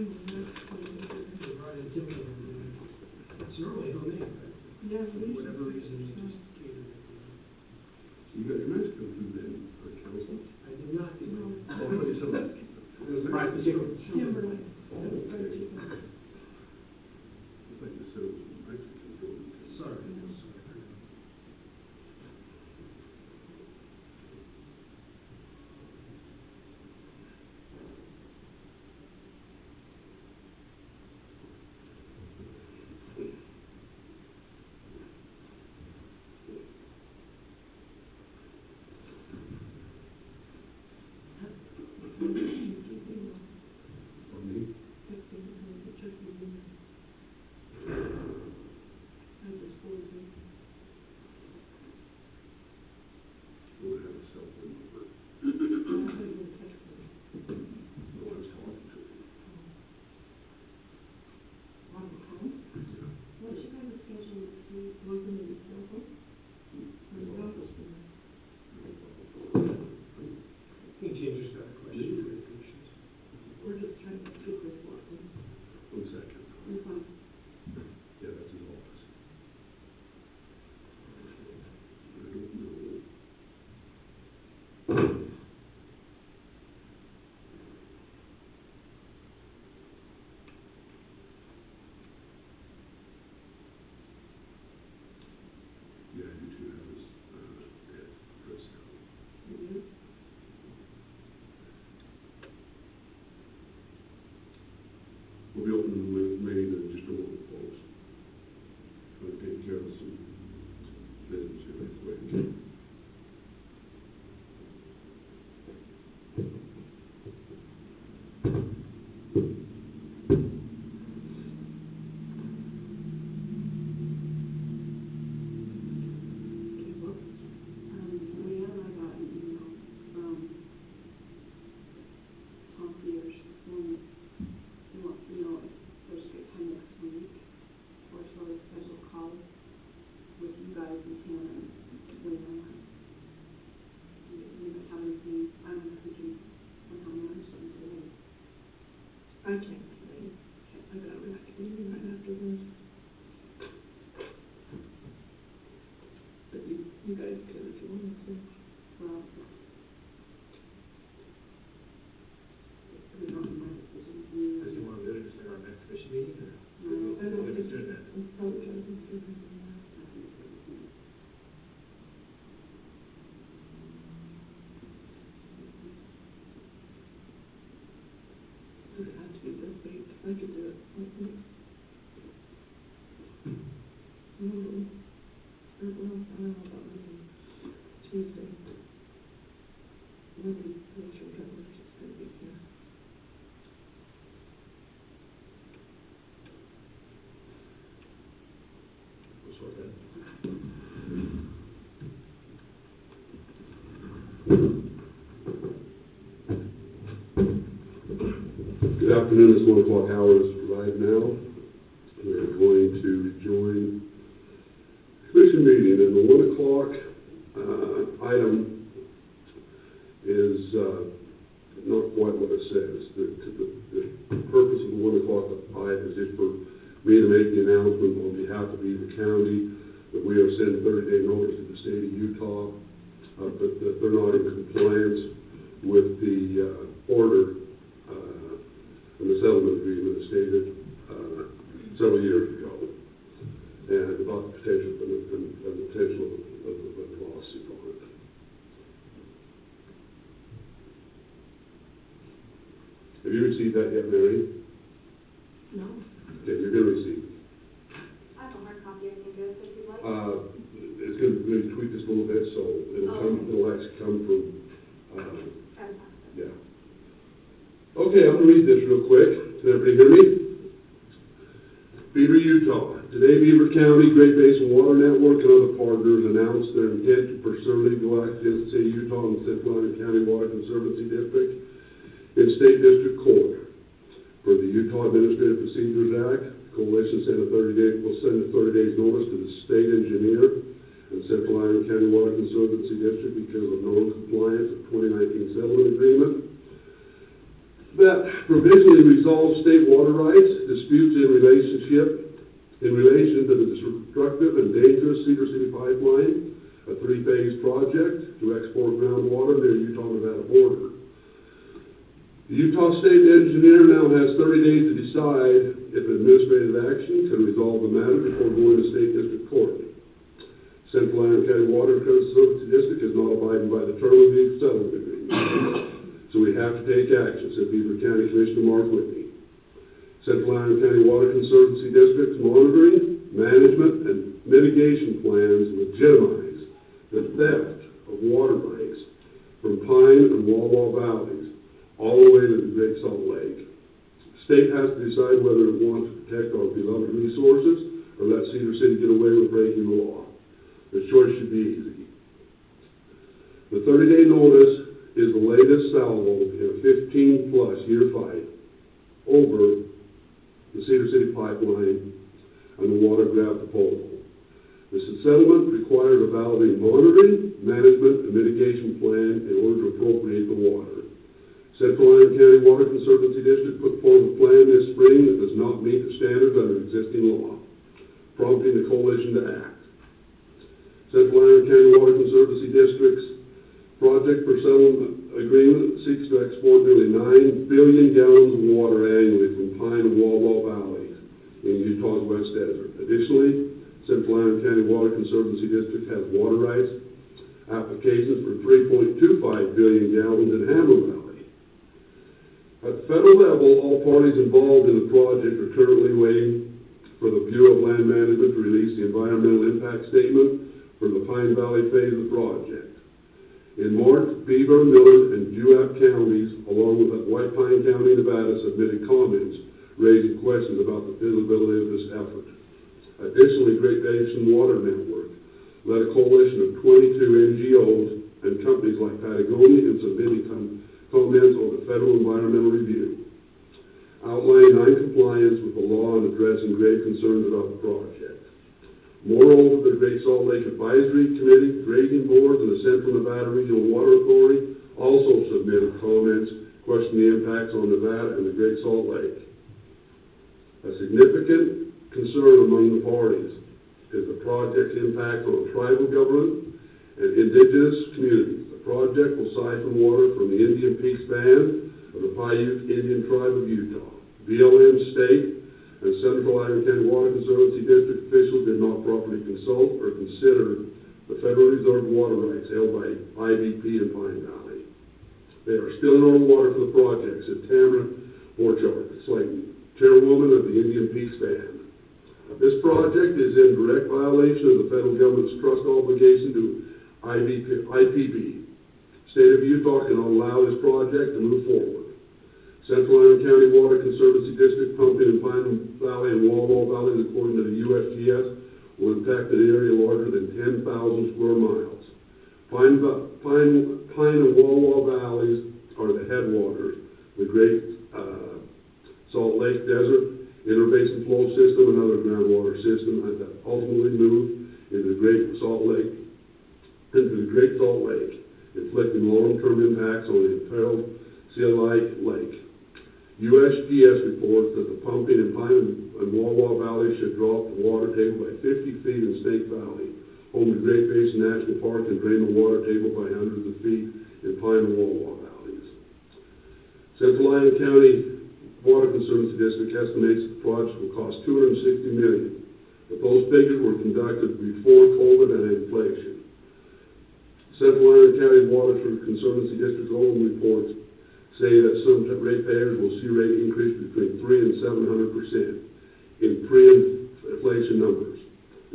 It's normally homemade, but Yeah, for whatever reason, you just catered it. You got your Mexican food then, council? I did not do that. Oh, really, so it was Fried chicken. Kimberly. Fried chicken. I thought you said it was Mexican food. Sorry. We're just trying to keep this walking. 1 second. You're fine. Yeah, that's his office. I don't know. Yeah, you two have his address now. Mm-hmm. We'll be open with May in just a little close. Trying to take care of some business here real quick. Leanne, I got an email from concierge this morning. He wants to know if there's a good time next week for sort of special call with you guys and Hannah and Leanne. Do you guys have anything? I don't know if we can somehow manage them today. I can't today. I got a rec meeting right after this. But you guys could if you wanted to. Well, it's not my decision. Does he want to do it just like our next commission meeting, or? No, I don't If think it's doing that. it's probably going to be sooner than that. Does it have to be this week? I could do it next week. Mm-hmm. I don't know about Monday, Tuesday. Nobody knows your governor's just going to be here. We'll sort that. Good afternoon, it's 1 o'clock hours right now. We're going to join commission meeting, and the 1 o'clock item is not quite what it says. The purpose of the 1 o'clock item is just for me to make the announcement on behalf of Beaver County that we are sending 30-day notice to the state of Utah that they're not in compliance with the order and the settlement agreement stated several years ago, and about the potential of a lawsuit on it. Have you received that yet, Mary? No. Okay, you're going to receive it. I have a hard copy I can go if you'd like. It's going to maybe tweak this a little bit, so it'll actually come from, Fantastic. yeah. Okay, I'm going to read this real quick. Can everybody hear me? Beaver, Utah. Today, Beaver County, Great Basin Water Network, and other partners announced their intent to pursue legal action against the state of Utah and the Central Island County Water Conservancy District in State District Court. For the Utah Administrative Procedures Act, the coalition will send a 30 days notice to the state engineer and Central Island County Water Conservancy District because of non-compliance of 2019 settlement agreement. that provisionally resolves state water rights disputes in relation to the destructive and dangerous Cedar City Pipeline, a 3-phase project to export groundwater near Utah-Nevada border. The Utah State Engineer now has 30 days to decide if administrative action can resolve the matter before going to State District Court. Central Iron County Water Conservancy District is not abiding by the terms of the settlement agreement, so we have to take action, said Beaver County Commissioner Mark Whitney. Central Iron County Water Conservancy District's monitoring, management, and mitigation plans legitimize the theft of water rights from Pine and Wawa Valleys all the way to the Great Salt Lake. The state has to decide whether it wants to protect our beloved resources or let Cedar City get away with breaking the law. The choice should be easy. The 30-day notice is the latest salvo in a 15-plus year fight over the Cedar City Pipeline and the water grab proposal. The settlement requires a valid monitoring, management, and mitigation plan in order to appropriate the water. Central Iron County Water Conservancy District put forth a plan this spring that does not meet the standards under existing law, prompting the coalition to act. Central Iron County Water Conservancy District's project for settlement agreement seeks to export nearly 9 billion gallons of water annually from Pine and Wawa Valleys in Utah's West Desert. Additionally, Central Iron County Water Conservancy District has water rights applications for 3.25 billion gallons in Hammer Valley. At the federal level, all parties involved in the project are currently waiting for the Bureau of Land Management to release the environmental impact statement for the Pine Valley phase of the project. In March, Beaver, Miller, and Juab counties, along with White Pine County, Nevada, submitted comments raising questions about the feasibility of this effort. Additionally, Great Basin Water Network led a coalition of 22 NGOs and companies like Patagonia in submitting comments on the federal environmental review, outlining non-compliance with the law and addressing grave concerns about the project. Moreover, the Great Salt Lake Advisory Committee, grading boards, and the Central Nevada Regional Water Authority also submitted comments questioning the impacts on Nevada and the Great Salt Lake. A significant concern among the parties is the project's impact on tribal government and indigenous communities. The project will siphon water from the Indian Peaks Band of the Paiute Indian Tribe of Utah. BLM State and Central Iron County Water Conservancy District officials did not properly consult or consider the federally reserved water rights held by IVP in Pine Valley. They are still in our water for the project, said Tamara Borchardt, Slayton, chairwoman of the Indian Peaks Band. This project is in direct violation of the federal government's trust obligation to IPB. State of Utah cannot allow this project to move forward. Central Iron County Water Conservancy District pumping in Pine Valley and Wawa Valley, according to the USGS, will impact an area larger than 10,000 square miles. Pine and Wawa Valleys are the headwaters, the Great Salt Lake Desert, interbasin flow system, and other groundwater system that ultimately move into the Great Salt Lake, inflicting long-term impacts on the imperiled Sea Lake. USGS reports that the pumping in Pine and Wawa Valley should drop the water table by 50 feet in Snake Valley, home to Great Basin National Park, and drain the water table by hundreds of feet in Pine and Wawa Valleys. Central Iron County Water Conservancy District estimates the project will cost $260 million, but those figures were conducted before COVID and inflation. Central Iron County Water Conservancy District's own reports say that some ratepayers will see rate increase between 300% and 700% in pre-inflation numbers.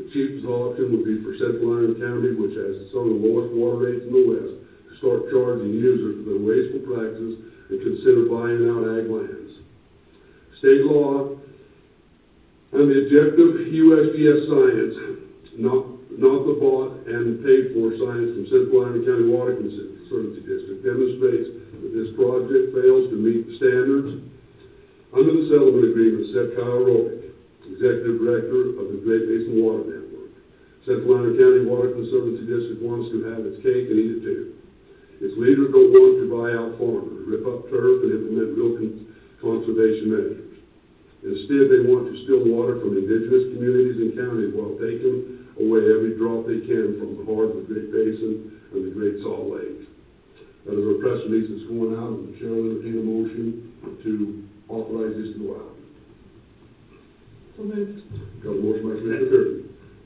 The cheapest option would be for Central Iron County, which has some of the lowest water rates in the West, to start charging users for their wasteful practices and consider buying out ag lands. State law and the objective USGS science, not the bought and paid for science from Central Iron County Water Conservancy District, demonstrates that this project fails to meet the standards under the settlement agreement, said Kyle Robick, Executive Director of the Great Basin Water Network. Central Iron County Water Conservancy District wants to have its cake and eat it too. Its leaders don't want to buy out farmers, rip up turf, and implement real conservation measures. Instead, they want to steal water from indigenous communities and counties while taking away every drop they can from the heart of the Great Basin and the Great Salt Lake. That is our press release that's going out, and the chair will entertain a motion to authorize this to go out. So moved. Got a motion by Commissioner Curtin,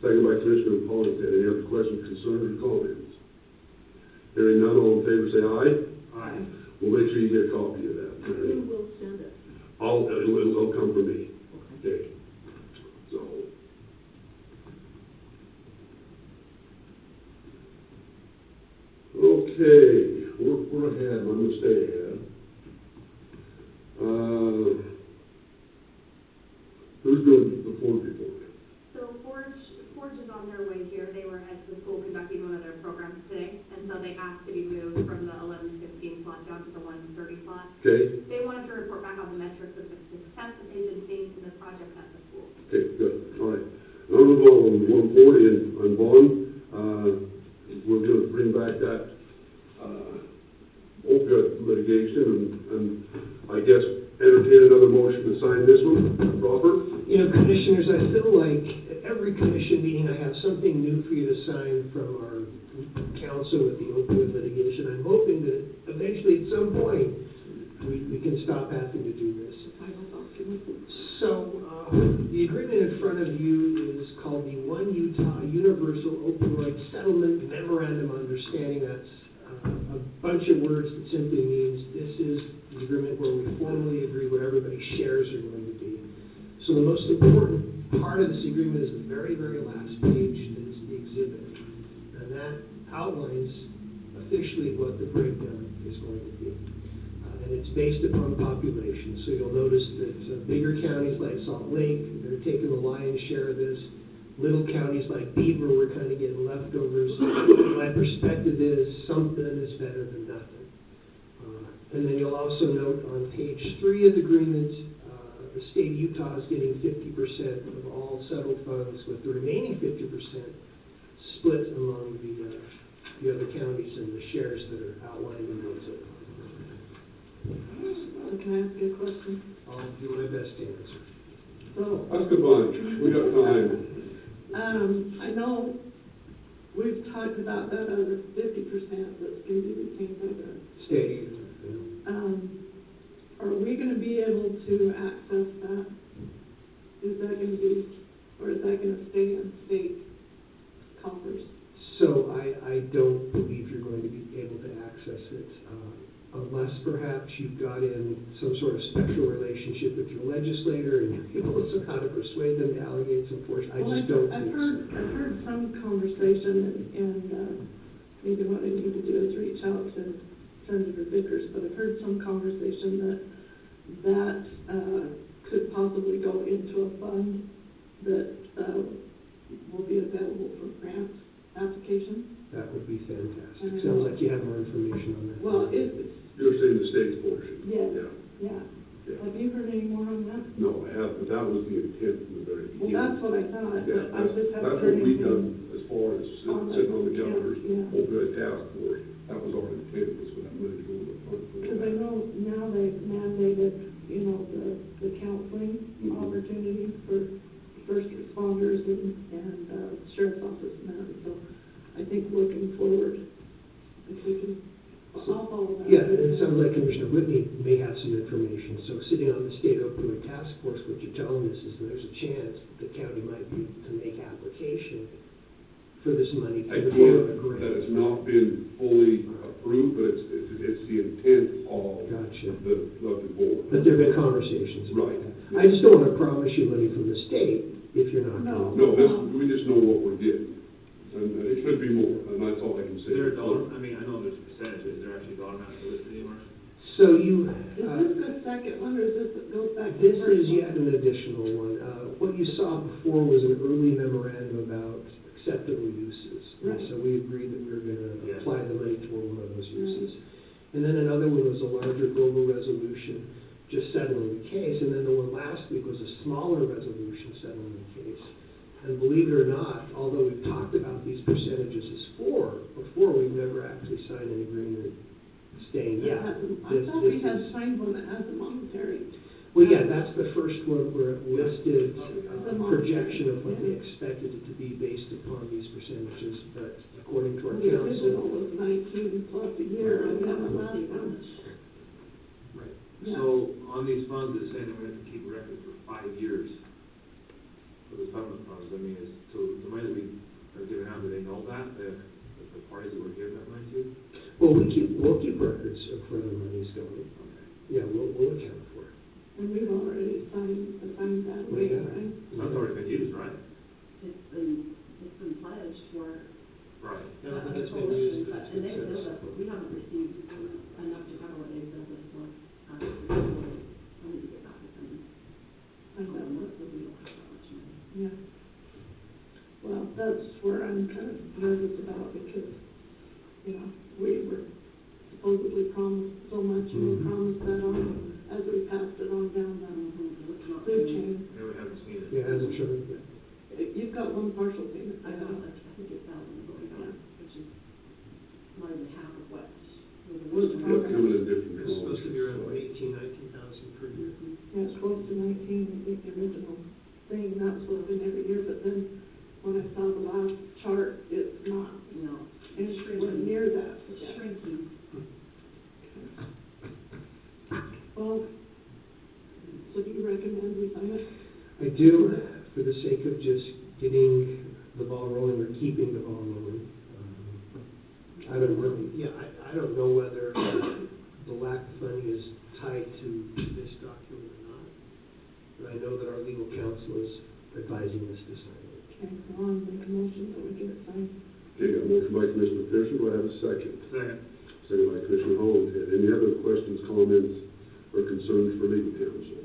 second by Commissioner Polington. Any other questions, concerns, or comments? Hearing none, all in favor say aye. Aye. We'll make sure you get a copy of that. Who will send it? It'll come from me. Okay. So. Okay, we're ahead. I'm gonna stay ahead. Who's doing the Ford report? So Forge is on their way here. They were at the school conducting one of their programs today, and so they asked to be moved from the 11:15 slot down to the 1:30 slot. Okay, They wanted to report back on the metrics of the success that they've been seeing in the project at the school. okay, good, all right. Now we'll go on 140 and Vaughn. We're gonna bring back that, opioid litigation and I guess entertain another motion to sign this one, Robert? You know, commissioners, I feel like at every commission meeting, I have something new for you to sign from our council with the opioid litigation. I'm hoping that eventually, at some point, we can stop having to do this. Title document. So, the agreement in front of you is called the One Utah Universal Opioid Settlement Memorandum of Understanding. That's a bunch of words that simply means this is the agreement where we formally agree what everybody's shares are going to be. So the most important part of this agreement is the very, very last page, that is the exhibit. And that outlines officially what the breakdown is going to be. And it's based upon population. So you'll notice that bigger counties like Salt Lake, they're taking the lion's share of this. Little counties like Beaver, we're kind of getting leftovers. My perspective is something is better than nothing. And then you'll also note on page 3 of the agreement, the state of Utah is getting 50% of all settled funds, with the remaining 50% split among the other counties and the shares that are outlined in those. So can I ask you a question? I'll do my best to answer. So, That's good bunch. We got time. I know we've talked about that other 50% that's going to be retained by the State. Are we going to be able to access that? Is that going to be, or is that going to stay in state coffers? So I don't believe you're going to be able to access it, unless perhaps you've got in some sort of special relationship with your legislator and you're able somehow to persuade them to allocate some portion. I just don't think so. I've heard some conversation and maybe what I need to do is reach out to Senator Vickers, but I've heard some conversation that could possibly go into a fund that will be available for grant application. That would be fantastic. Sounds like you have more information on that. Well, You're saying the state's portion? yes, Yeah. yeah. Yeah. Have you heard any more on that? No, I haven't, but that was the intent from the very Well, beginning. that's what I thought, Yeah, but I just haven't that's heard what we've anything. done as far as on sitting on the yeah, governor's yeah. opioid task force. That was our intent, was for that money to go to the fund. Because I know now they've mandated, you know, the counseling Mhm. opportunities for first responders and sheriff's office and that, so I think looking forward, if we can, I'll follow that. Yeah, and it sounds like Commissioner Whitney may have some information. So sitting on the state opioid task force, what you're telling us is there's a chance that the county might be able to make application for this money I through the can't, grant. that has not been fully approved, but it's the intent of Gotcha. the board. But there have been conversations about Right. that. I just don't want to promise you money from the state if you're not. No. No, we just know what we're getting, and it should be more, and that's all I can say. Is there a dollar, I mean, I know there's a percentage, but is there actually a dollar amount listed anywhere? So you, Is this the second one, or is this that goes back to this the first is one? yet an additional one. What you saw before was an early memorandum about acceptable uses. And Right. so we agreed that we were going to Yeah. apply the money toward one of those uses. And then another one was a larger global resolution, just settling the case. And then the one last week was a smaller resolution settling the case. And believe it or not, although we've talked about these percentages before, we've never actually sign an agreement stating, yeah. I this- thought we this had is- signed one that has a monetary. Well, yeah, that's the first one where it listed The a monetary, projection of what they yeah. expected it to be based upon these percentages, but according to our The original council. was 19 plus a year, and then the last one. Right. Yeah. So on these funds, it's saying that we have to keep record for 5 years for the settlement funds. I mean, so the money that we are giving out, do they know that, the parties that we're giving that money to? Well, we'll keep records of where the money's going. Yeah, we'll account for it. And we've already assigned that waiver, Yeah. right? That's already been used, right? It's been pledged for Right. I don't think other it's been used, coalitions, but but, it's and been they've billed set us, but we haven't received enough to cover what they've billed us for. I need to get back with them. I don't know. But we don't have that much money. Yeah. Well, that's where I'm kind of nervous about because, you know, we were supposedly promised so much and we Mhm. promised that on, as we passed it on down the food chain. Yeah, we haven't seen it. Yeah, it hasn't shown it yet. You've got one partial payment. I got like, I think it's thousands, what we got, which is not even half of what was They're originally. coming in different. It's supposed to be around 19,000 per year. Yeah, it's close to 19, I think the original thing, that was supposed to be every year, but then when I saw the last chart, it's not. No, And it's near that. it's Yeah. shrinking. Well, so do you recommend we sign it? I do, for the sake of just getting the ball rolling or keeping the ball rolling. I don't really, I don't know whether the lack of funding is tied to this document or not. But I know that our legal counsel is advising us to sign it. Okay, so I'll make a motion that we get it signed. Okay, got a motion by Commissioner Pearson, do I have a second? Second. Second by Commissioner Hollingshead. Any other questions, comments, or concerns for legal counsel?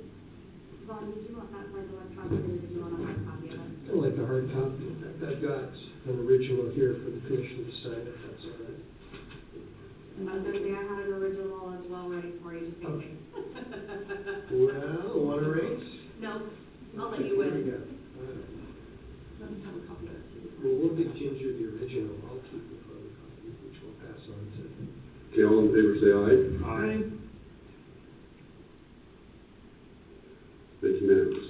Vaughn, did you want that signed electronically, or did you want a hard copy of it? I like a hard copy. In fact, I've got an original here for the commission to sign, if that's all right. I was gonna say, I had an original as well ready for you, just in case. Well, want to race? No, I'll let you Here we win. go. All right. Let me have a copy of it too. Well, we'll give Ginger the original. I'll keep the photocopy, which we'll pass on to. Okay, all in favor, say aye. Aye. That's unanimous.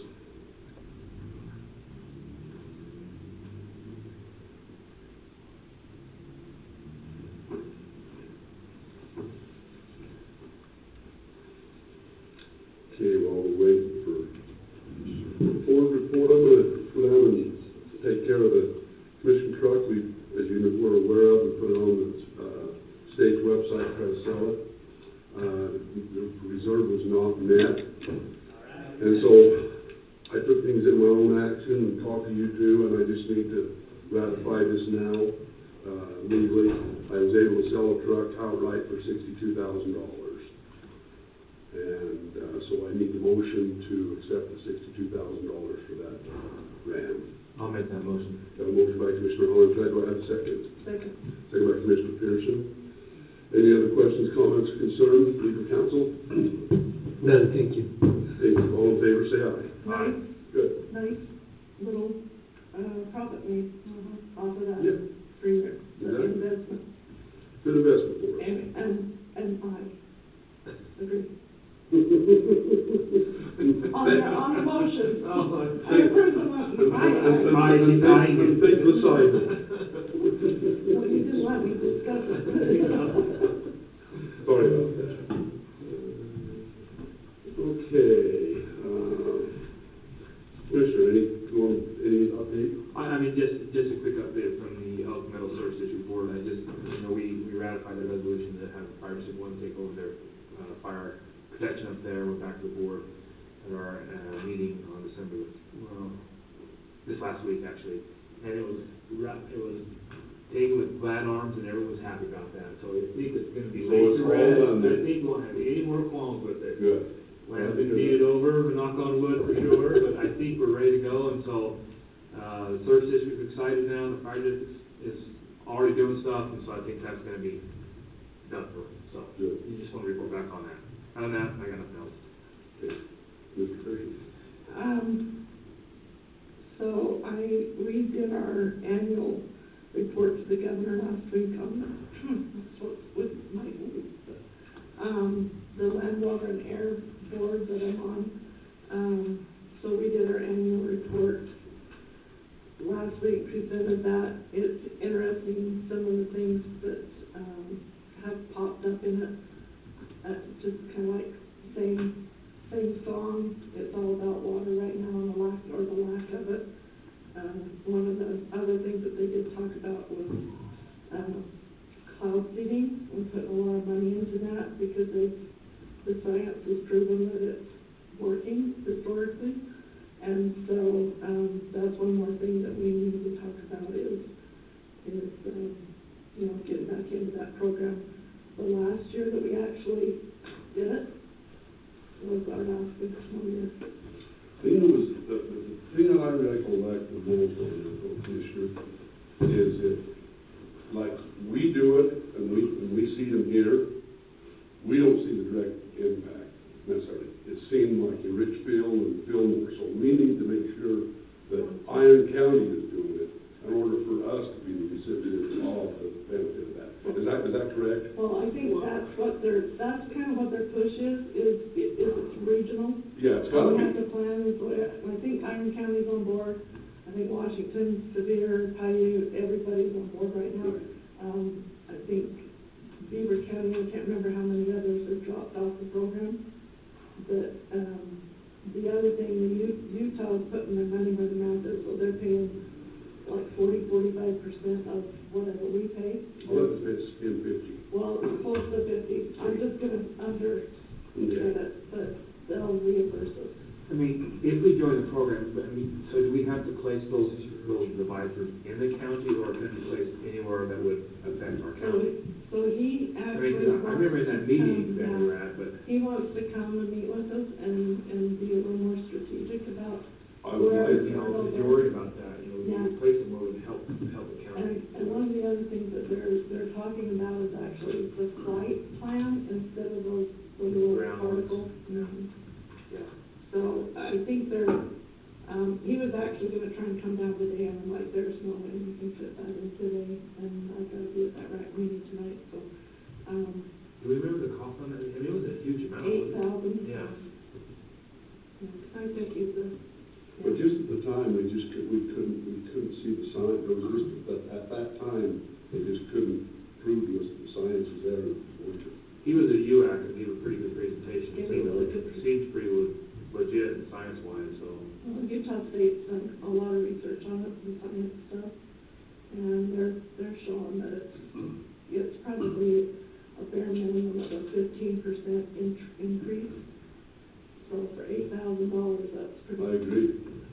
Okay, while we're waiting for Ford report, I'm gonna go down and take care of the commission truck. We, as you were aware of, we put it on the, state's website, try to sell it. The reserve was not met. And so I took things in my own action and talked to you two, and I just need to ratify this now, legally. I was able to sell a truck outright for $62,000. And, so I need the motion to accept the $62,000 for that Ram. I'll make that motion. Got a motion by Commissioner Hollingshead, do I have a second? Second. Second by Commissioner Pearson. Any other questions, comments, or concerns, legal counsel? None, thank you. Hey, all in favor, say aye. Nice, Good. nice little, profit made off of that Yep. free rent, the Exactly. investment. Good investment for us. And I agree. On On the motion. Oh, I approve the motion. And take the side. Well, you didn't let me discuss it. Sorry about that. Okay, Commissioner, any update? I mean, just a quick update from the Elk Metal Services report. We ratified the resolution to have Fire District 1 take over their fire protection up there. Went back to the board at our meeting on this last week actually, and it was taken with glad arms, and everyone was happy about that. So I think it's going to be So it's all done then? I think we won't have any more qualms with it. Good. Land's been deeded over, knock on wood for sure, but I think we're ready to go, and so, the service district's excited now, the fire district is already doing stuff, and so I think that's gonna be done for them, so. Good. You just wanna report back on that. Other than that, I got nothing else. Okay. Mr. Pearson? So I redid our annual report to the governor last week on, cloud seeding. We're putting a lot of money into that because the science has proven that it's working historically. And so, that's one more thing that we need to talk about is getting back into that program. The last year that we actually did it was our last good snow year. The thing that I recollect the most on the Commissioner is that, like, we do it and we see them here, we don't see the direct impact necessarily. It seemed like in Richfield and Fillmore, so we need to make sure that Iron County is doing it in order for us to be the recipients of the benefit of that. Is that correct? Well, I think that's kind of what their push is it's regional. Yeah, it's gotta We have be. to plan, so I think Iron County's on board. I think Washington, Sevier, Paiute, everybody's on board right now. I think Beaver County, I can't remember how many others have dropped off the program. But, the other thing, Utah's putting their money where their mouth is, so they're paying like 45% of whatever we pay. Well, it's 10-50. Well, it's close to 50. I'm just gonna understate it, but they'll reimburse us. I mean, if we join the program, so do we have to place those devices in the county, or can we place anywhere that would affect our county? So he I actually mean, I remember in that meeting that we were at, but he wants to come and meet with us and be a little more strategic about I would where, like, you know, if you're worried about that, Yeah. we place them where we help the county. and one of the other things that they're talking about is actually the flight plan instead of those little Ground ones. particles. Yeah. So I think he was actually gonna try and come down today, and I'm like, there's no way we can fit that in today, and I've gotta be at that RAC meeting tonight, so, Do we remember the cost on that? I mean, it was a huge amount. wasn't it? 8,000. Yeah. I think he's but just at the time, we couldn't see the sign. There was just, at that time, they just couldn't prove to us that the science was there. He was a UAC and gave a pretty good presentation. Gave a really good Seems pretty legit and science-wise, so. Well, Utah State's done a lot of research on it, and science stuff, and they're showing that it's probably a bare minimum of a 15% increase. So for $8,000, that's pretty. I agree.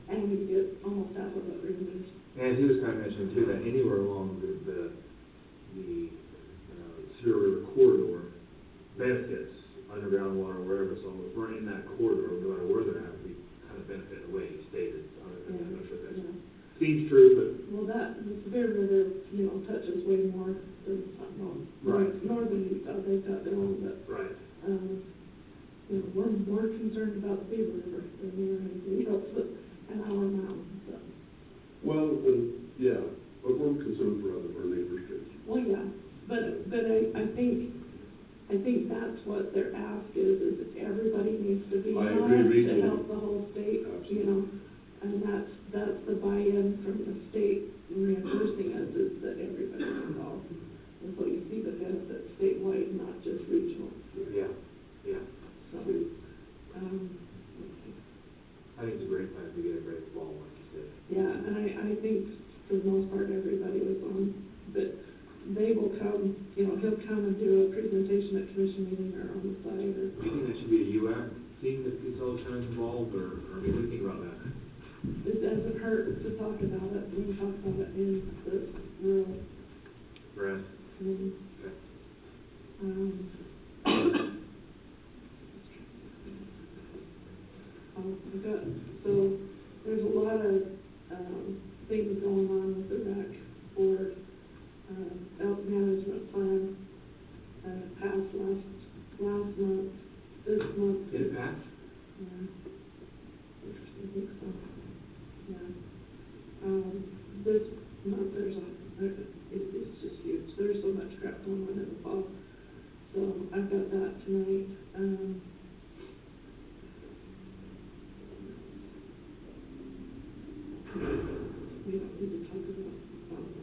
And we get almost half of it reimbursed. And he was kind of mentioning too, that anywhere along the Sierra River corridor benefits underground water, wherever, so if we're in that corridor, no matter where they're at, we kind of benefit the way he stated. I'm not sure if that seems true, but. Well, the Beaver River, touches way more than, Right. northern Utah, they've got their own, but, Right. we're more concerned about the Beaver River than we are anything else, but, and our mountains, so. Well, yeah, but we're concerned for our neighbors too. Well, yeah, but I think that's what their ask is that everybody needs to be I on agree, it to regionally. help the whole state, Absolutely. and that's the buy-in from the state reimbursing us is that everybody's involved. And so you see the benefits statewide, not just regional. Yeah, yeah. So, I think it's a great plan to get a great ball, like you said. yeah, and I think for the most part, everybody was on, but they will come, he'll come and do a presentation at commission meeting or on the side, or. Do you think that should be a UAC team that gets all kinds involved, or what do you think about that? It doesn't hurt to talk about it, we can talk about it in the rural Grant? committee. Okay. So there's a lot of, things going on with the RAC board, elk management plan, passed last month, this month. Did it pass? Yeah. I think so, yeah. This month, it's just huge, there's so much crap going on in the fall, so I've got that tonight. We don't need to talk about,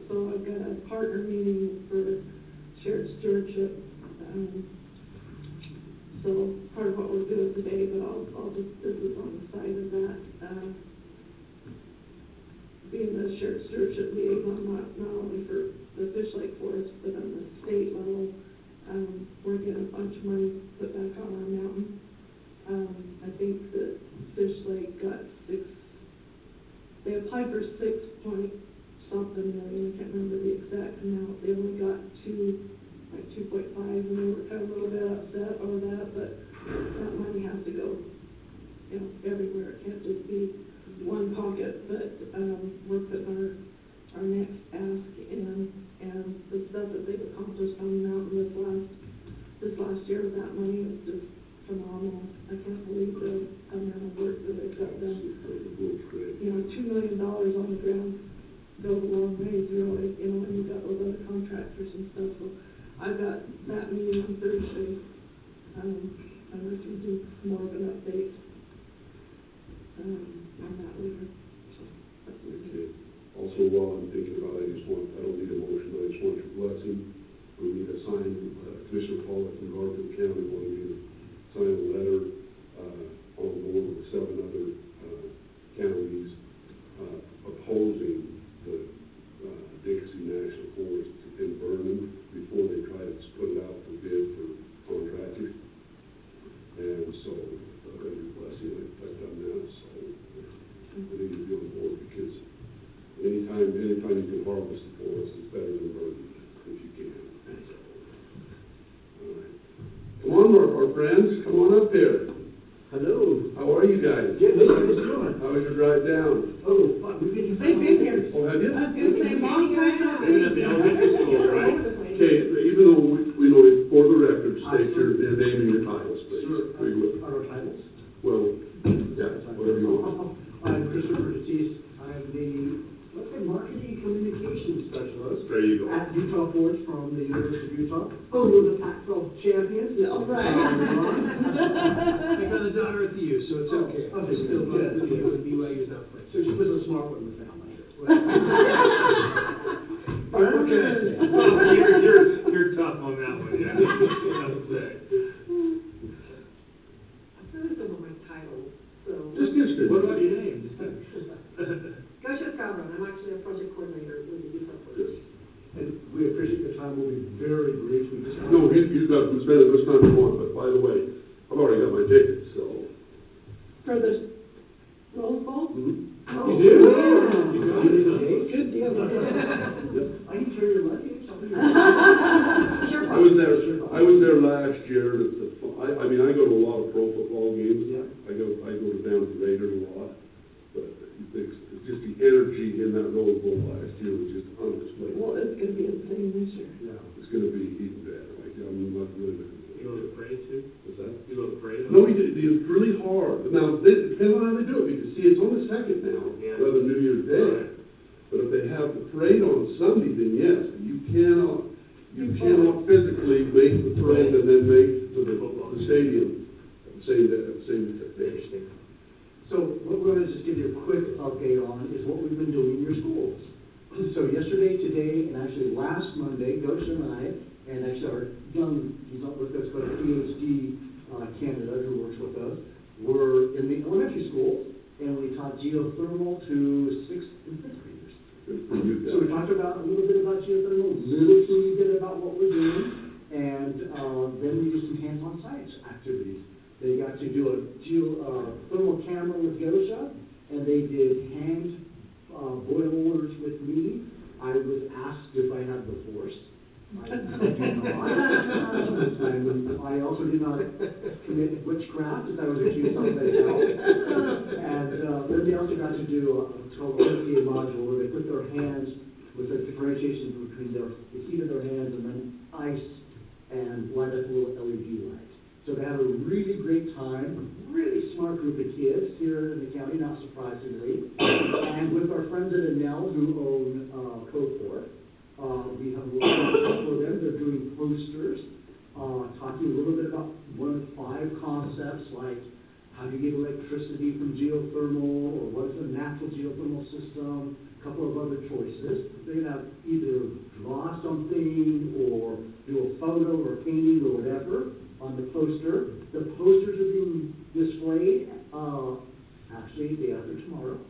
so I've got a partner meeting for shared stewardship, so part of what we're doing today, but I'll just, this is on the side of that, being the shared stewardship liaison, not only for the Fish Lake Forest, but on the state level. kind of a little bit upset over that, but that money has to go, you know, everywhere. It can't just be one pocket, but, we're putting our next ask in, and the stuff that they've accomplished on the mountain this last year with that money is just phenomenal. I can't believe the amount of work that they've got done. You know, $2 million on the ground goes a long ways, really, you know, when you've got those other contractors and stuff. So I've got that meeting on Thursday. I can do more of an update, on that later. So that's what we're doing. Also, while I'm thinking about it, I don't need a motion, I just want your blessing. We need to sign, Commissioner Pollock from Garfield County wanted me to sign a letter, on board with 7 other, counties, opposing the, Dixie National Forest in Vernon before they try to put it out for bid for contractors. And so, I've got your blessing, I've done that, so I need to be on board because anytime you can harvest the forest, it's better than burning if you can. All right. Come on, our friends, come on up here. Hello. How are you guys? Good, how you doing? How was your drive down? Oh, fun. We've been here. Oh, have you? I was gonna say, long time. Even at the elementary school, right? Okay, even though we know it, for the record, state your name and your titles, please. Sure. Very good. Our titles? Well, yeah, whatever you want. I'm Christopher Deceased. I'm the, let's say, marketing communications specialist There you go. at Utah Forge from the University of Utah. Oh, we're the Pac-12 champions. All right. I got a daughter at the U, so it's okay. Oh, Okay, still good. BYU's not playing. So she was a smart one in the family. What can I say? You're tough on that one, yeah. I'll say. I really don't know my title, so. Just good. What about your name? Gosha Scavron, I'm actually a project coordinator with the Utah Forge. Good. And we appreciate the time. We'll be very brief. We just No, he's got to spend as much time as you want, but by the way, I've already got my tickets, so. For the Rose Bowl? Mhm. Oh, you do? Yeah. You got it. Good deal. I can carry your luggage. I was there last year. I mean, I go to a lot of pro football games. Yeah. I go down to Raiders a lot, but it's just the energy in that Rose Bowl last year was just unexplainable. Well, it's gonna be insane this year. Yeah. It's going to be even better. Like, I'm not really looking You go to the parade too? What's that? You go to the parade? No, it's really hard. Now, it depends on how they do it, because see, it's on the 2nd now, Yeah. rather than New Year's Day. Right. But if they have the parade on Sunday, then yes, you cannot physically make the parade and then make to the stadium at the same day. Interesting. So what we're going to just give you a quick update on is what we've been doing in your schools. So yesterday, today, and actually last Monday, Gosha and I, and actually our young, he's not with us, but a PhD candidate who works with us, were in the elementary schools, and we taught geothermal to 6th and 5th graders. So we talked about a little bit about geothermal, a little teeny bit about what we're doing, and then we did some hands-on science activities. They got to do a thermal camera with Gosha, and they did hand boilers with me. I was asked if I had the force. I do not. I also did not commit witchcraft, as I was accused of myself. And then they also got to do what's called an OPA module, where they put their hands with a differentiation between the heat of their hands and then ice and light up a little LED light. So they had a really great time, really smart group of kids here in the county, not surprisingly. And with our friends at Enel who own Coport, we have a little for them. They're doing posters, talking a little bit about one of 5 concepts, like how do you get electricity from geothermal, or what is a natural geothermal system, a couple of other choices. They're going to either draw something or do a photo or painting or whatever on the poster. The posters are being displayed, actually day after tomorrow,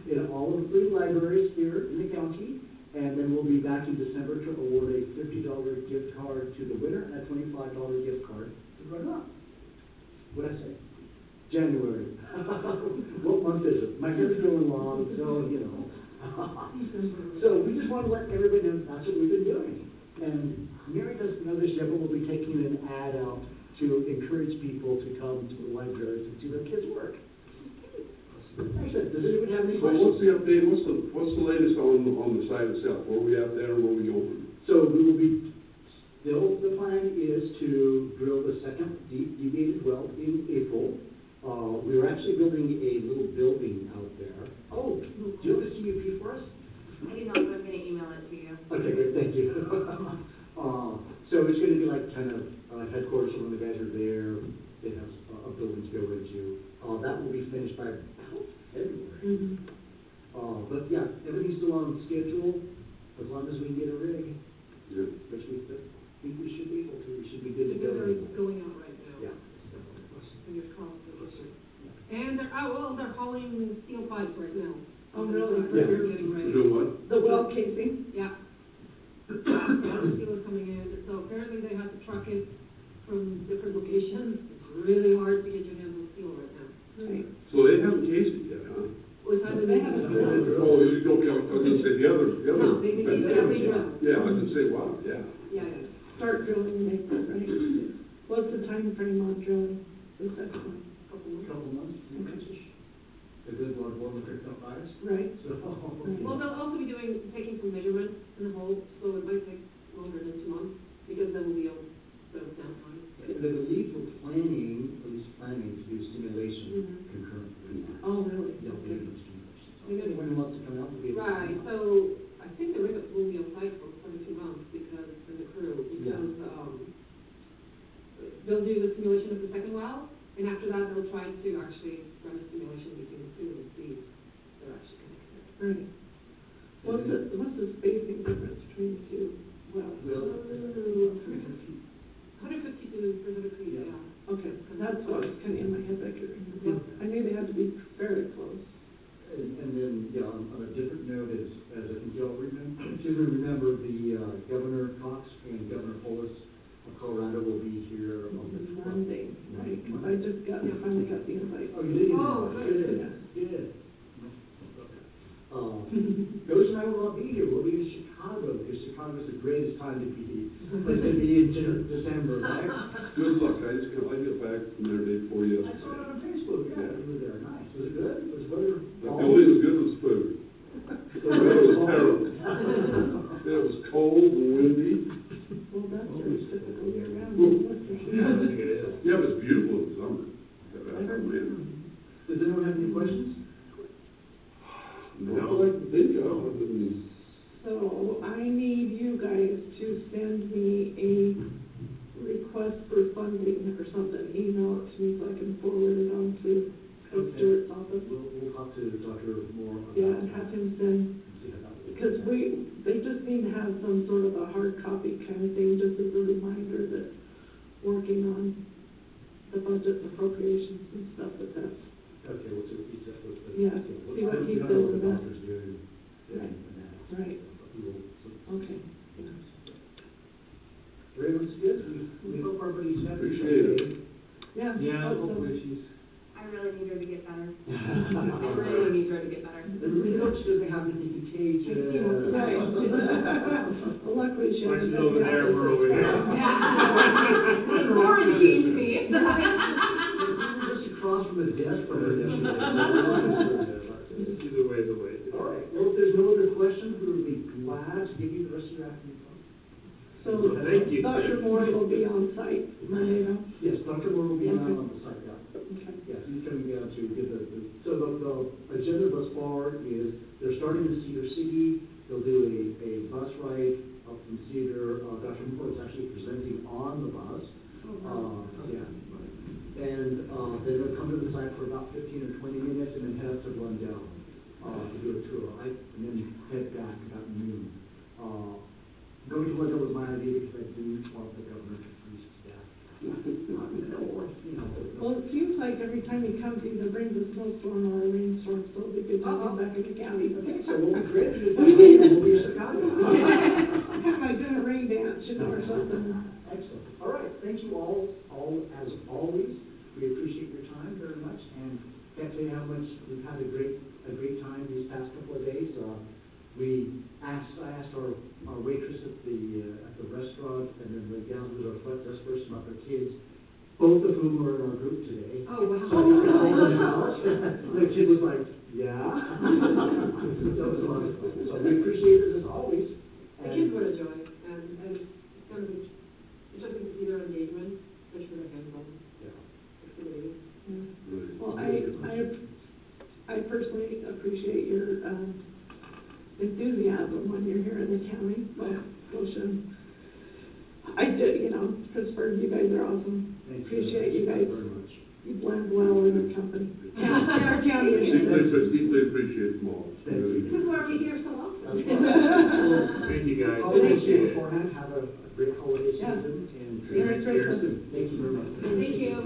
in all of the 3 libraries here in the county. And then we'll be back in December to award a $50 gift card to the winner and a $25 gift card to the runner-up. What'd I say? January. What month is it? My hair's growing long, so, you know. So we just want to let everybody know that's what we've been doing. And Mary doesn't know this yet, but we'll be taking an ad out to encourage people to come to the library to do their kids' work. Excellent. Does anyone have any So questions? what's the update, what's the latest on the site itself? Where are we at there, where are we open? So we will be, the plan is to drill the second deviated well in April. We are actually building a little building out there. Oh, do you have a CUP for us? I do not, but I'm gonna email it to you. Okay, great, thank you. So it's gonna be like kind of headquarters for when the guys are there, they have a building to go into. That will be finished by about February. But yeah, everything's still on schedule, as long as we can get a rig, Yeah. which we think we should be able to, we should be good to go. They're going out right now. Yeah. Fingers crossed for this year. And they're hauling steel pipes right now. Oh, really? They're Yeah. getting We're ready. doing what? The well casing? Yeah. Yeah, the steel is coming in, so apparently they have to truck it from different locations. It's really hard to get your hands on steel right now. Right. So they haven't cased it yet, huh? We've had to They make haven't it. drilled. Oh, you don't, I was gonna say the other. No, they need to re-drill. Yeah, I was gonna say, wow, yeah. Yeah, yeah. Start drilling in April, right? What's the time frame on drilling the second one? Couple months, 3 months-ish. The good Lord warm creek up by us. Right. So, Well, they'll also be taking some measurements in the hole, so it might take longer than 2 months, because then we'll be able to downtime. and I believe we're planning, at least planning to do stimulation concurrent with that. Oh, really? Yeah, we're Okay. doing stimulation. So anyone who wants to come out will be able to. Right, so I think the rig will be on site for 2 months because, and the crew, Yeah. because, they'll do the simulation of the second well, and after that, they'll try to actually run a simulation between the two and see if they're actually connected. Right. What's the spacing difference between the two wells? Well, 150 to 300 feet, Yeah. yeah. Okay, that's what was kind of in my head, I could remember. I knew they had to be very close. And then, yeah, on a different note, as I think you all remember, the Governor Cox and Governor Polis of Colorado will be here on the 12th. Monday, right, 'cause I just finally got the invite. Oh, you did? Oh, Good, good. Ghost and I will not be here, we'll be in Chicago, because Chicago's the greatest time to be, place to be in December, right? Good luck, I get back from there day before you. I saw it on Facebook, yeah, you were there, nice, was it good? Was weather? The only was good was food. The weather was terrible. It was cold and windy. Well, that's your typical year round. Yeah, but it's beautiful in the summer. Does anyone have any questions? No, I like to think of, other than, So I need you guys to send me a request for funding or something, email it to me so I can forward it on to Okay. Stuart's office. We'll talk to Dr. Moore about Yeah, that. and have him send, See how that will- because they just need to have some sort of a hard copy kind of thing, just as a reminder that working on the budget appropriations and stuff, that's, Okay, we'll see what he says. Yeah, We'll see what find- he we don't know what says the about- doctor's doing. Right, And that. right. But we will- so- Okay. Very much good. We hope everybody's happy. Appreciate it. Yeah. Yeah, hope so. hopefully she's. I really need her to get better. I Right. really need her to get better. We hope she doesn't have anything contagious. Right. Well, luckily she She's hasn't. over there, we're over here. Quarantine me. We were just across from the desk over yesterday. Either way, the way. All right, well, if there's no other questions, we would be glad to give you the rest of your afternoon. So, Thank you. Dr. Moore will be on site Monday, though? Yes, Dr. Moore will be Okay. on the site, yeah. Okay. Yes, he's coming down to give so the agenda thus far is, they're starting in Cedar City, they'll do a bus ride up from Cedar, Dr. Moore is actually presenting on the bus. Yeah. And, then they'll come to the site for about 15 or 20 minutes and then head up to Glendale, to do a tour, right? And then head back about noon. Going to Glendale was my idea because I didn't want the governor to freeze to death. Well, it seems like every time he comes, he either brings a snowstorm or a rainstorm, so it'll be good to get back in the county. Okay, so we'll be creative, if we'll be in Chicago. Kind of like doing a rain dance, or something. Excellent. All right, thank you all as always. We appreciate your time very much, and can't tell you how much we've had a great time these past couple of days. I asked our waitress at the front desk person about their kids, both of whom are in our group today. Oh, wow. So I just got open house. The kid was like, yeah. So it was a lot of fun. So we appreciate it as always. The kids were a joy, and it's kind of interesting to see their engagement, especially their hands-on Yeah. activities. Yeah. Well, I personally appreciate your, enthusiasm when you're here in the county, well, Goshen. I did, Pittsburgh, you guys are awesome. Thank you. Appreciate you guys. Very much. You blend well in our company. Our county. Deeply appreciate them all. Thank you. This is why we hear so often. Thank you, guys. I'll thank Appreciate you it. beforehand. Have a great holiday Yeah. season and Merry Christmas. Thank you very much. Thank you.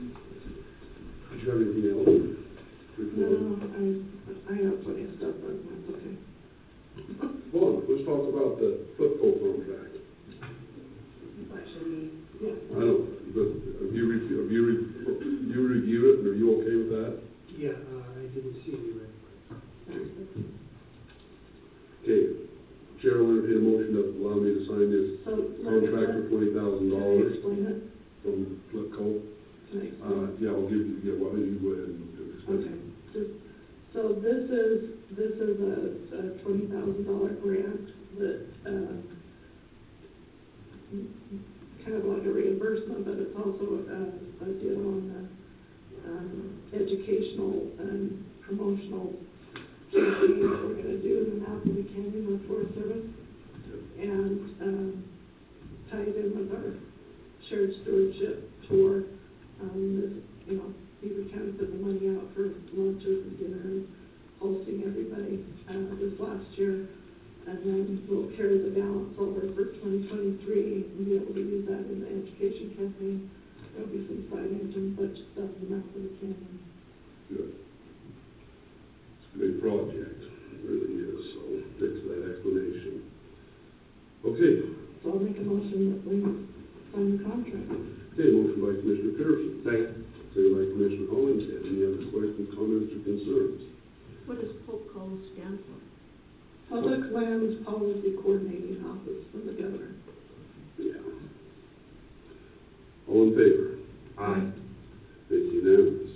Did you have anything else? No, I have plenty of stuff, but that's okay. Well, let's talk about the football contract. Actually, Yeah. I don't, but have you reviewed it, and are you okay with that? Yeah, I didn't see any red flags. Okay, Chair will entertain a motion to allow me to sign this So, contract for $20,000 Can I explain it? from Flipco. Can I explain it? Yeah, I'll give you, why don't you go ahead and explain Okay, it? so this is a $20,000 grant that, kind of like a reimbursement, but it's also a deal on the, educational and promotional campaign that we're gonna do in the Annapolis Canyon with Forest Service. And, ties in with our shared stewardship tour. This, Beaver County put the money out for lunches and dinner and hosting everybody, this last year. And then we'll carry the balance over for 2023 and be able to use that in the education campaign. There'll be some signage and bunch of stuff in the mouth of the canyon. Good. It's a big project, it really is, so thanks for that explanation. Okay, So I'll make a motion that we sign the contract. okay, motion by Commissioner Pearson, Second. second by Commissioner Collins. Any other questions, comments, or concerns? What does POPCO stand for? Public Lands Policy Coordinating Office from the governor. Yeah. All in favor? Aye. It's unanimous.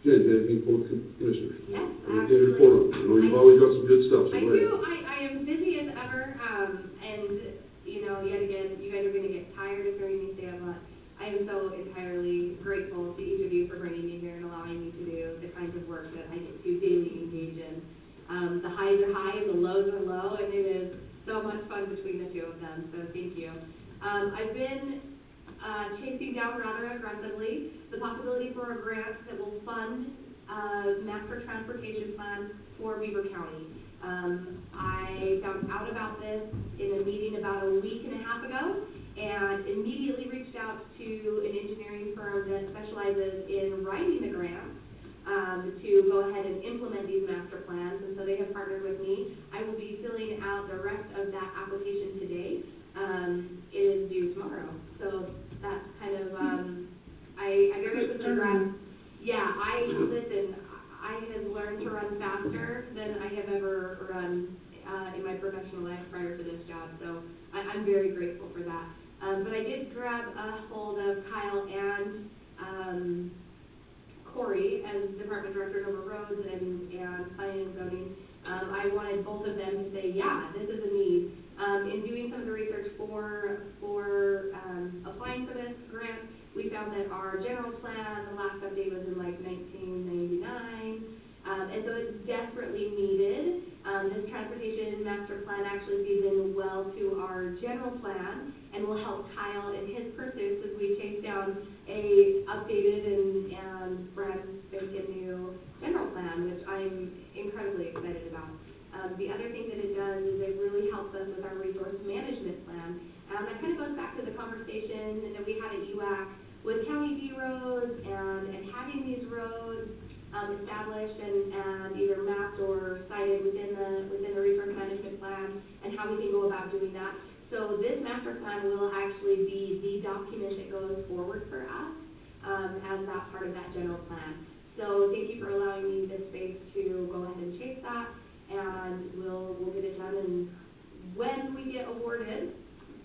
Jen, anything for Commissioners? Yes, Anything to report on? I know you've always got some good stuff, so I go ahead. do, I am busy as ever, and, yet again, you guys are gonna get tired of hearing me say a lot. I am so entirely grateful to each of you for bringing me here and allowing me to do the kinds of work that I get to daily engage in. The highs are high and the lows are low, and it is so much fun between the two of them, so thank you. I've been chasing down rather aggressively the possibility for a grant that will fund master transportation plan for Beaver County. I found out about this in a meeting about a week and a half ago, and immediately reached out to an engineering firm that specializes in writing the grants to go ahead and implement these master plans, and so they have partnered with me. I will be filling out the rest of that application today. It is due tomorrow, so that's kind of, I very quickly grabbed, listen, I have learned to run faster than I have ever run in my professional life prior to this job, so I'm very grateful for that. But I did grab a hold of Kyle and Corey as Department Director of Over Roads and Planning and Zoning. I wanted both of them to say, yeah, this is a need. In doing some of the research for applying for this grant, we found that our general plan, the last update was in like 1999, and so it's desperately needed. This transportation master plan actually feeds in well to our general plan and will help Kyle in his pursuits as we chase down a updated and brand spanking new general plan, which I'm incredibly excited about. The other thing that it does is it really helps us with our resource management plan. That kind of goes back to the conversation that we had at UAC with County D roads and having these roads established and either mapped or cited within the resource management plan, and how we can go about doing that. So this master plan will actually be the document that goes forward for us as that part of that general plan. So thank you for allowing me this space to go ahead and chase that, and we'll get it done. And when we get awarded,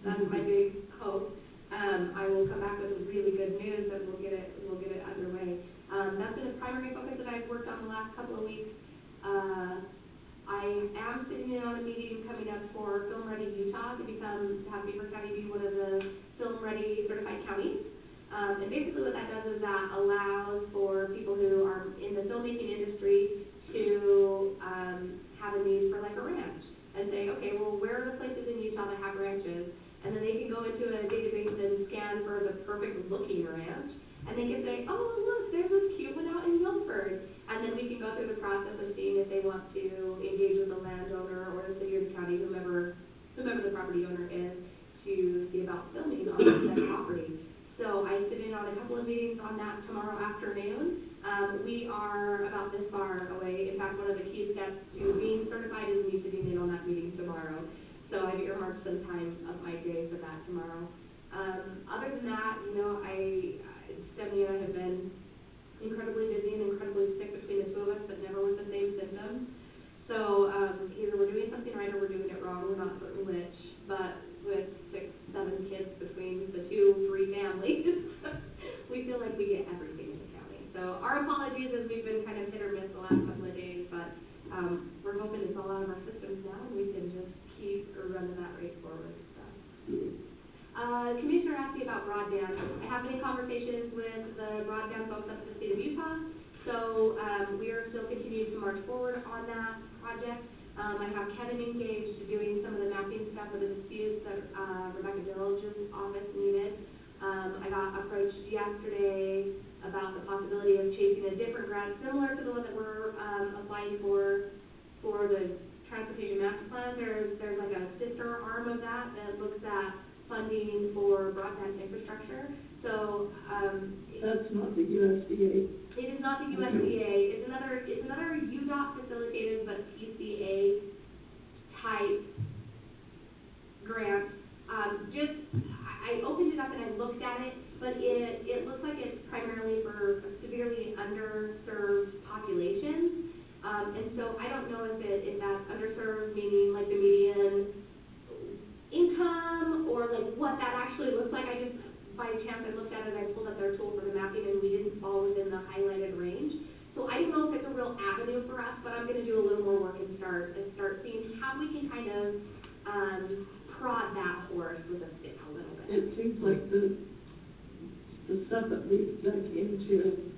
that's my big hope. I will come back with really good news, and we'll get it underway. That's been a primary focus that I've worked on the last couple of weeks. I am sitting in on a meeting coming up for Film Ready Utah to have Beaver County be one of the Film Ready certified counties. And basically what that does is that allows for people who are in the filmmaking industry to have a need for like a ranch and say, okay, well, where are the places in Utah that have ranches? And then they can go into a database and scan for the perfect looking ranch, and they can say, oh, look, there's this cute one out in Milford. And then we can go through the process of seeing if they want to engage with the landowner or the city or the county, whomever the property owner is, to see about filming on that property. So I sit in on a couple of meetings on that tomorrow afternoon. We are about this far away. In fact, one of the key steps to being certified is me sitting in on that meeting tomorrow. So I've earmarked some time of my day for that tomorrow. Other than that, Stephanie and I have been incredibly busy and incredibly sick between the two of us, but never with the same symptoms. So either we're doing something right or we're doing it wrong. We're not certain which, but with 6, 7 kids between the 2, 3 families, we feel like we get everything in the county. So our apologies as we've been kind of hit or miss the last couple of days, but we're hoping it's all out of our systems now and we can just keep running that rate forward. So. Commissioner asked me about broadband. I have been in conversations with the broadband folks up at the state of Utah, so we are still continuing to march forward on that project. I have Kevin engaged doing some of the mapping stuff of the disputes that Rebecca Dilge's office needed. I got approached yesterday about the possibility of chasing a different grant similar to the one that we're applying for the Transportation Master Plan. There's like a sister arm of that looks at funding for broadband infrastructure. So that's not the USDA. It is not the USDA. It's another UDOT facilitated but PCA type grant. I opened it up and I looked at it, but it looks like it's primarily for severely underserved populations. And so I don't know if that's underserved, meaning like the median income, or like what that actually looks like. I just, by chance, I looked at it, I pulled up their tool for the mapping, and we didn't fall within the highlighted range. So I don't know if it's a real avenue for us, but I'm going to do a little more work and start seeing how we can kind of prod that horse with a stick a little bit. It seems like the stuff that we've dug into,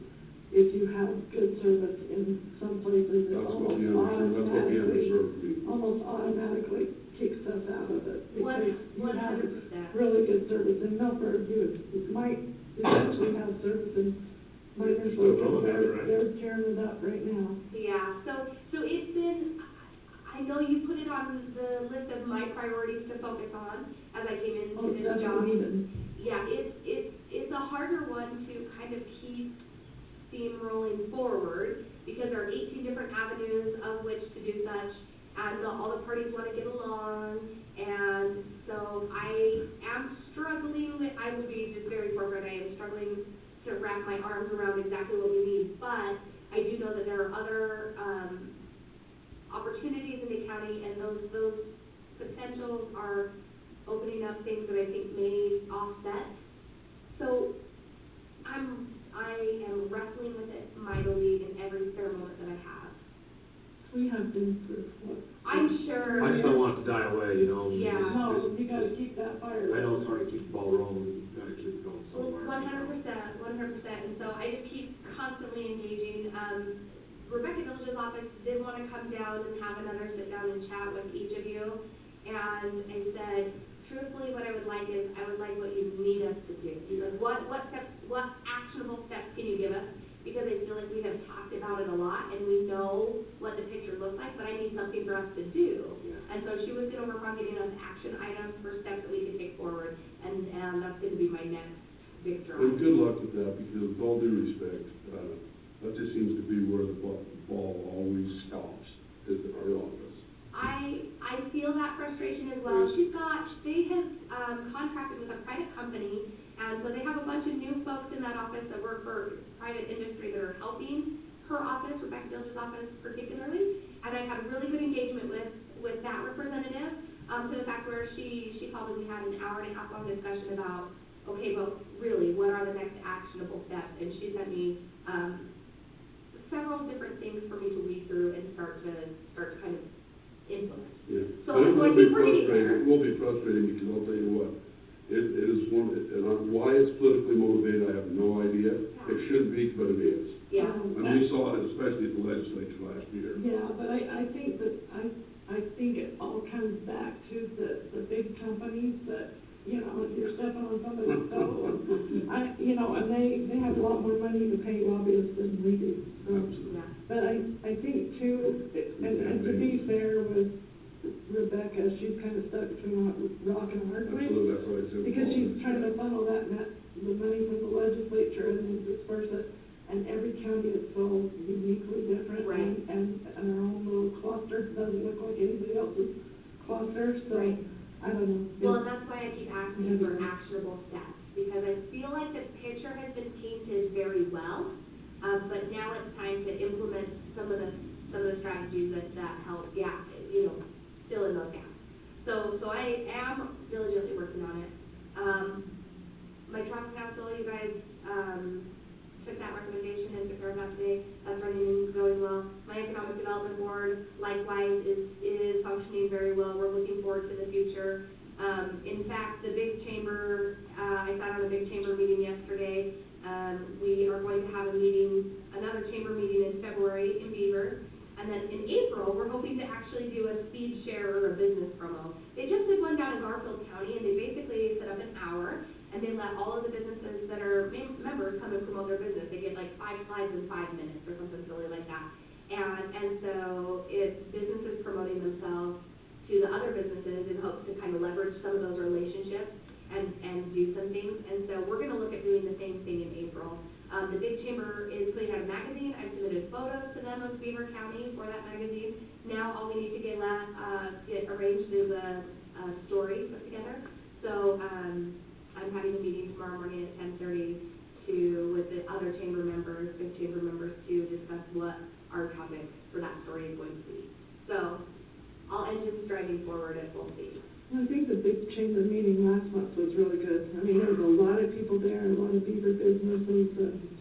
if you have good service in some places, it almost automatically kicks us out of it. Because you have 100%. really good service in Milford, you might eventually have service in Miners. They're tearing it up right now. Yeah, so it's been, I know you put it on the list of my priorities to focus on as I came into this job. Yeah, it's a harder one to kind of keep steamrolling forward because there are 18 different avenues of which to do such, and all the parties want to get along, and so I am struggling with, I will be just very forthright, I am struggling to wrap my arms around exactly what we need, but I do know that there are other opportunities in the county, and those potentials are opening up things that I think may offset. So I am wrestling with it mightily in every spare moment that I have. We have been for what? I'm sure. I just don't want it to die away, you know. Yeah. No, you got to keep that fire. I know it's hard to keep the ball rolling, you got to keep it going somewhere. 100%, 100%. And so I just keep constantly engaging. Rebecca Dilge's office did want to come down and have another sit down and chat with each of you. And I said, truthfully, what I would like is, I would like what you need us to do. Yeah. Like what steps, what actionable steps can you give us? because I feel like we have talked about it a lot, and we know what the picture looks like, but I need something for us to do. And so she was gonna work on getting us action items for steps that we could take forward, and that's gonna be my next big drive. And good luck with that, because with all due respect, that just seems to be where the ball always stops, is our office. I feel that frustration as well. They have contracted with a private company, and so they have a bunch of new folks in that office that work for private industry that are helping her office, Rebecca Dilge's office particularly, and I've had really good engagement with that representative, to the fact where she called and we had an hour-and-a-half long discussion about, okay, well, really, what are the next actionable steps? And she sent me several different things for me to weed through and start to kind of implement. Yeah. So But I think we're getting there. It will be frustrating, because I'll tell you what, it is why it's politically motivated, I have no idea. It shouldn't be, but it is. Yeah. And we saw it especially at the legislature last year. Yeah, but I think it all comes back to the big companies that, you're stepping on somebody's toe. And they have a lot more money to pay lobbyists than we do. So. Absolutely. Yeah. But I think too, and to be fair with Rebecca, she's kind of stuck between a rock and a hard place. Absolutely, that's what I said. Because she's trying to funnel the money from the legislature and then disperse it. And every county is so uniquely different. Right. And our own little cluster doesn't look like anybody else's cluster, so. Right. I don't know. Well, and that's why I keep asking for actionable steps, because I feel like the picture has been painted very well, but now it's time to implement some of the strategies that help, fill in those gaps. So I am diligently working on it. My trust council, you guys, took that recommendation and took care of that today. That's running and going well. My economic development board, likewise, is functioning very well. We're looking forward to the future. In fact, the big chamber, I sat on a big chamber meeting yesterday. We are going to have another chamber meeting in February in Beaver. And then in April, we're hoping to actually do a speed share or a business promo. They just did one down in Garfield County, and they basically set up an hour, and they let all of the businesses that are members come and promote their business. They get like 5 slides in 5 minutes or something silly like that. And so it's businesses promoting themselves to the other businesses in hopes to kind of leverage some of those relationships and do some things. And so we're going to look at doing the same thing in April. The big chamber is putting out a magazine. I've submitted photos to them of Beaver County for that magazine. Now all we need to get arranged is a story put together. So I'm having a meeting tomorrow morning at 10:30 with the other chamber members, big chamber members, to discuss what our topic for that story is going to be. So all engines driving forward at full speed. I think the big chamber meeting last month was really good. I mean, there was a lot of people there, a lot of Beaver businesses,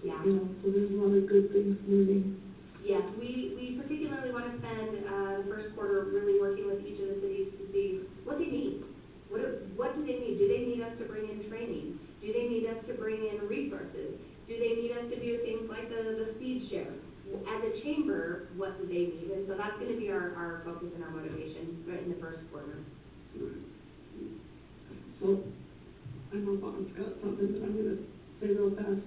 Yeah. So there's a lot of good things moving. Yes, we particularly want to spend the first quarter really working with each of the cities to see what they need. What do they need? Do they need us to bring in training? Do they need us to bring in resources? Do they need us to do things like the speed share? As a chamber, what do they need? And so that's going to be our focus and our motivation in the first quarter. So, I know Bob's got something that I'm going to say real fast.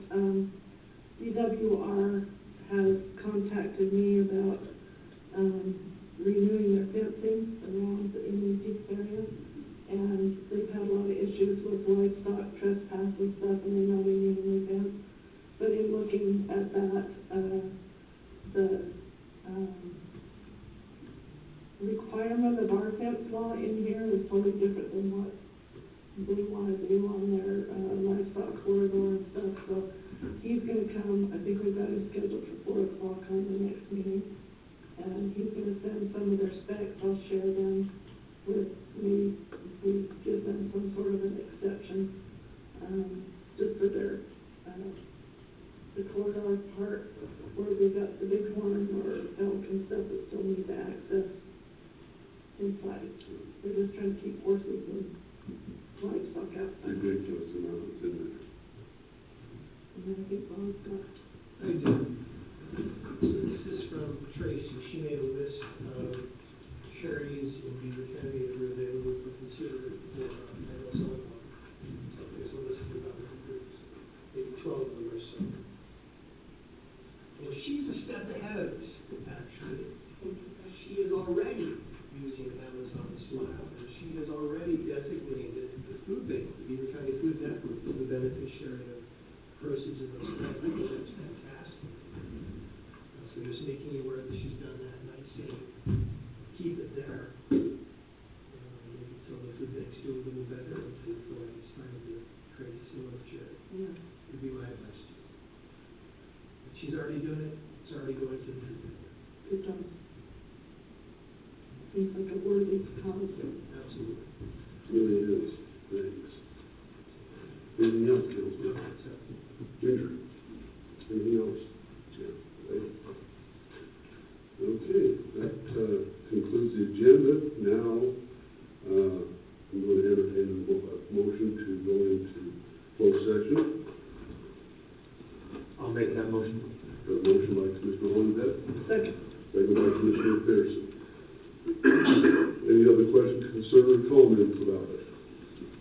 DWR has contacted me about renewing their fencing around the Indian Peak area, and they've had a lot of issues with livestock trespass and stuff, and they know they need a new fence. But in looking at that, the requirement of our fence law in here is totally different than what they want to do on their livestock corridor and stuff. So he's going to come. I think we've got him scheduled for 4 o'clock on the next meeting, and he's going to send some of their specs. I'll share them with maybe if we give them some sort of an exception, just for their the corridor part where we got the big horn or elk and stuff that still need to access inside. They're just trying to keep horses and livestock outside. Ridiculous amount that's in there. And then I think Bob's got. I do. So this is from Tracy. She made a list of charities in Beaver County that are available for consider for annual selling law. So there's a list of about maybe 12 of them or so. proceeds of those sales, I think that's fantastic. So just making you aware that she's done that, and I'd say, keep it there. Maybe until the food banks do a little better, and see if it's time to create a similar charity. Yeah. Would be my advice to you. If she's already doing it, it's already going to the food bank. Good job. Seems like a worthy cause. Absolutely. Really is, thanks. Anything else, Councilman? No, that's it. Ginger? Anything else?